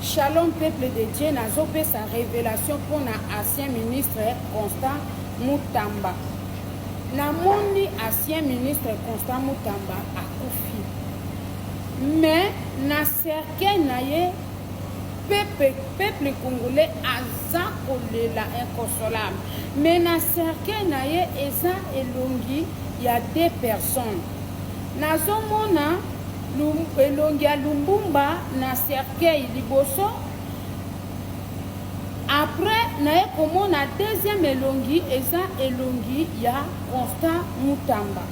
Shalom peuple de Dieu, nazope sa révélation pour l'ancien ministre Constant Mutamba. Namoni ancien ministre Constant Mutamba akufi. Mais na cercueil na ye peuple congolais aza kolela inconsolable. Mais na cercueil na ye eza elongi ya 2 personnes. Nazomona elongi ya Lumbumba na cercueil liboso. Après na komona deuxième elongi eza elongi ya Constant Mutamba.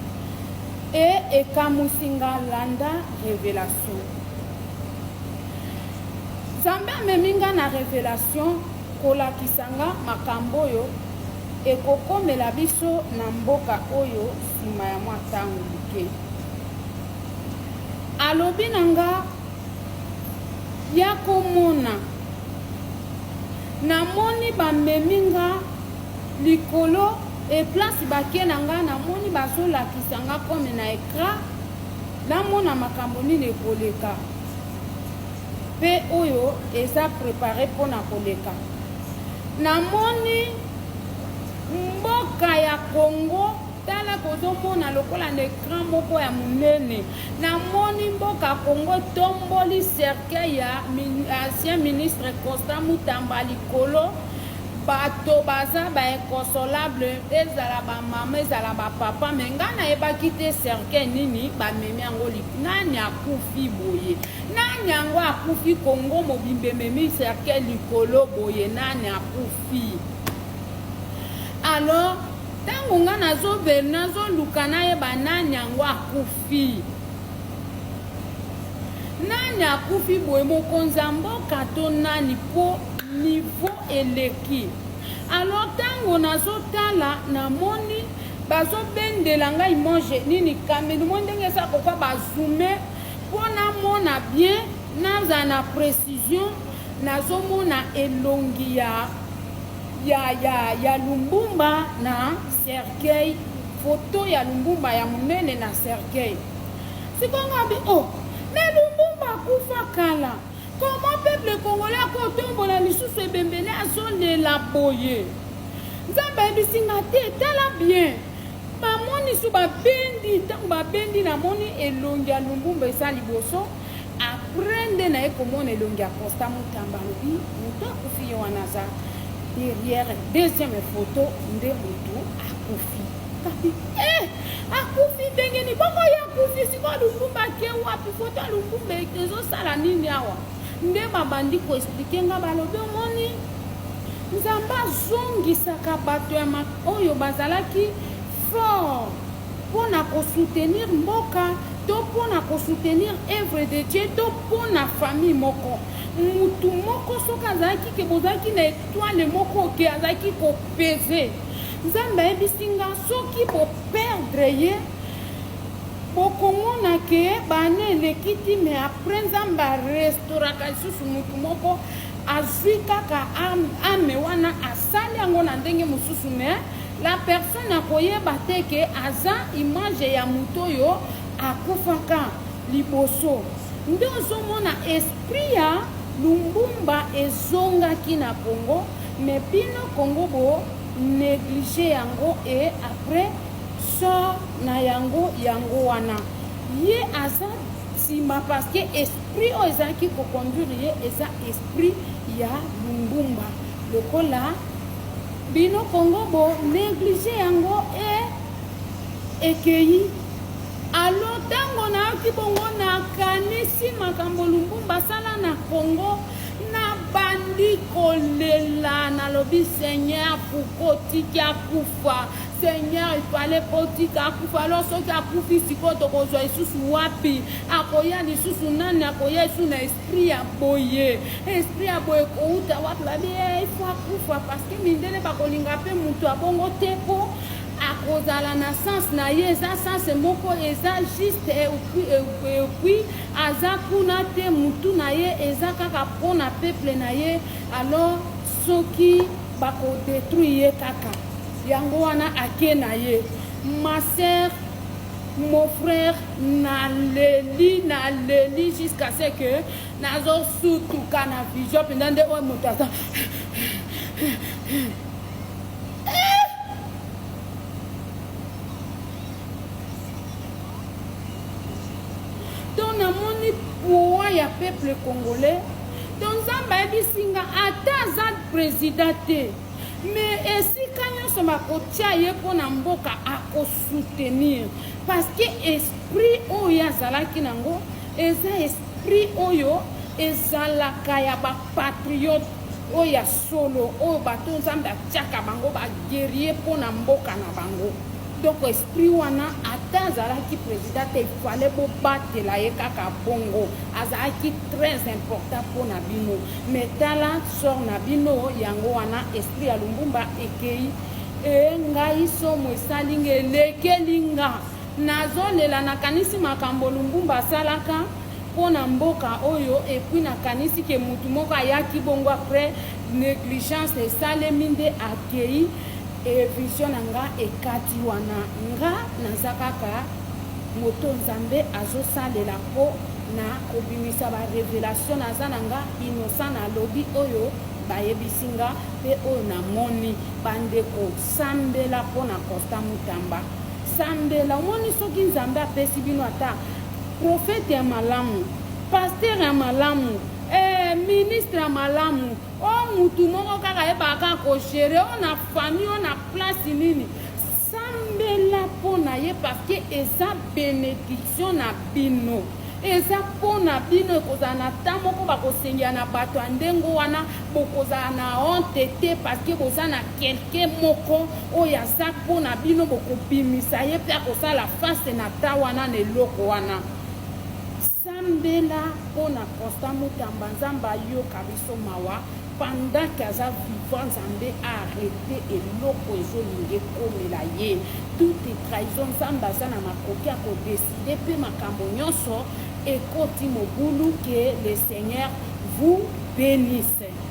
Et ekamusinga landa révélation. Zambé meminga na révélation kola kisanga makambo yo ekokomela biso na mboka oyo sima ya mwatangu buke. Alobi nanga ya komona namoni bameminga likolo e place bakie nanga namoni bazolakisanga comme na écran namona makambo nini ekoleka pe oyo eza préparé pona koleka. Namoni mboka ya Congo tala kozomona lokola na écran moko ya munene. Namoni mboka Congo tomboli cercueil ya ancien ministre Constant Mutamba likolo. Bato baza ba inconsolable ezala ba mama ezala ba papa menga na yebaki te cercueil nini ba memi yango nani akufi boye nani yango akufi Congo mobimbe memi cercueil likolo boye nani akufi. Alors tango nga nazo luka na yeba nani yango akufi nani akufi boye mokonzi mboka to nani po niveau eleki. Alors tango nazotala namoni bazobendela ngai image nini kamera mo ndenge sa kokwa bazoome pona mona bien naza na précision nazomona elongi ya Lumbumba na cercueil photo ya Lumbumba ya munene na cercueil. Sikonga bi oh mais Lumbumba kufa kala. Comment peuple congolais a kotombola lisusu ebembele azolela boye. Nzambe bisinga te tala bien. Bamoni su babendi tango babendi namoni elongi ya Lumbumba esa liboso. Aprende na ekomona elongi ya Constant Mutamba lobi muto akufi yo wanaza. Derrière deuxième photo nde muto akufi. Kapi akufi ndenge ni boko ya akufi siko Lumbumba ke wapi photo Lumbumba ezo sala nini awa. Nde babandi ko expliquer nga balobi moni nzamba zongisaka bato ya oyo bazalaki fort pona ko soutenir mboka to pona ko soutenir œuvre de Dieu to pona famille moko mutu moko soka azalaki ke bozalaki na étoile moko ke azalaki ko peser nzamba ebisinga soki po perdre ye bokomona ke bane lekiti mais après nzamba restauraka lisusu mutu moko azwi kaka ame wana asali yango na ndenge mosusu mais la personne akoyeba te ke aza image ya mutu oyo akufaka liboso. Nde ozomona esprit ya Lumbumba ezongaki na Congo mais bino Congo bo négligé yango et après so na yango wana ye aza sima parce que esprit o ezaki ko conduire ye eza esprit ya Lumbumba lokola bino Congo bo négligé yango ekei. Alors tango na kibongo na kanisi makambo Lumbumba sala na Congo na bandi kolela na lobi Seigneur pourquoi tiki akufa Seigneur il fallait potika akufa. Alors soki akufi sikoto kozwa isusu wapi akoya lisusu nani akoya isu na esprit ya boye kouta wapi babi il faut akufa parce que mindele bakolinga pe mutu abongo teko akozala na sens na ye eza sens moko eza juste et puis aza kuna te mutu na ye eza kaka pona peuple na ye. Alors soki bako détruire kaka yango wana ake na ye. Ma sœur mon frère naleli jusqu'à ce que nazo surtout kana vision pendant de o mutasa donc namoni poa ya peuple congolais donc zamba bisinga ata za président te mais esika nyonso bakotia ye mpona mboka akosoutenir parce que esprit oyo azalaki nango eza esprit oyo ezalaka ya bapatriote oyo ya solo oyo bato nzambe atiaka bango baguerrier mpona mboka na bango. Donc esprit wana ata azalaki président te ifale bobatela ye kaka bongo azalaki très important mpona bino mais tala sor na bino yango wana esprit ya Lumbumba ekei ngai somo esalinga elekelinga nazolela nakanisi makambo Lumbumba asalaka mpona mboka oyo epui nakanisi ke mutu moko ayaki bongo après négligence esalemi nde akei vision na nga ekati wana nga naza kaka moto nzambe azosalela mpo na kobimisa barevelation naza na nga innocent na lobi oyo bayebisi nga mpe oyo namoni bandeko sambela mpo na Constant Mutamba sambela omoni soki nzambe apesi bino ata profete ya malamu paster ya malamu ministre ya malamu o mutu moko kaka yebaka kogere o na famille o na place nini sambela mpona ye parce que eza bénédiction na bino eza mpona bino ekozala na ntan moko bakosengela na bato ya ndenge wana bokozala na honte te parce que boza na kelke moko oyo aza mpona bino bokobimisa ye mpe akosala face na ta wana na eloko wana sambela mpona Constant Mutamba nzambe ayoka biso mawa pendant que aza vivant nzambe arrêté eloko ezolinga ekomela ye toute trahison nzambe aza na makoki ya kodeside mpe makambo nyonso ekoti mobulu que le Seigneur vous bénisse.